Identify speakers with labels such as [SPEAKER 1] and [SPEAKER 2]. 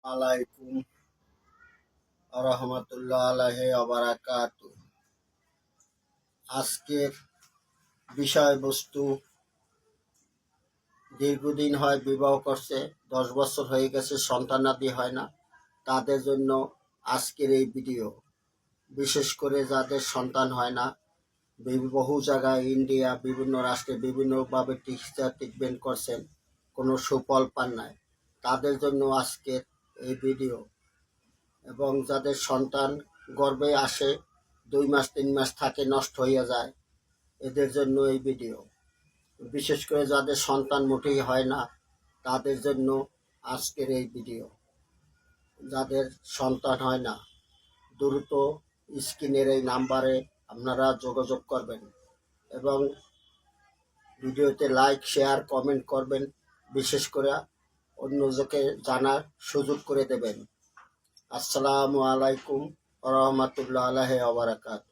[SPEAKER 1] আলাইকুম রহমতুল্লাহ আলাইহি ওয়াবারাকাতু। আজকের বিষয়বস্তু, দীর্ঘদিন হয় বিবাহ করছে, 10 বছর হয়ে গেছে, সন্তানাদি হয় না, তাদের জন্য আজকের এই ভিডিও। বিশেষ করে যাদের সন্তান হয় না, বহু জায়গায় ইন্ডিয়া বিভিন্ন রাষ্ট্রে বিভিন্নভাবে চিকিৎসা ট্রিটমেন্ট করছেন, কোনো সুফল পান নাই, তাদের জন্য আজকের এই ভিডিও। এবং যাদের সন্তান গর্ভে আসে 2 মাস 3 মাস থাকে, নষ্ট হয়ে যায়, এদের জন্য এই ভিডিও। বিশেষ করে যাদের সন্তান মোটেই হয় না, তাদের জন্য আজকের এই ভিডিও। যাদের সন্তান হয় না, দ্রুত স্ক্রিনের এই নাম্বারে আপনারা যোগাযোগ করবেন এবং ভিডিওতে লাইক শেয়ার কমেন্ট করবেন। বিশেষ করে অন্যজনকে জানার সুযোগ করে দেবেন। আসসালামু আলাইকুম রহমতুল্লাহ আলাইহি ওয়া বারাকাতুহু।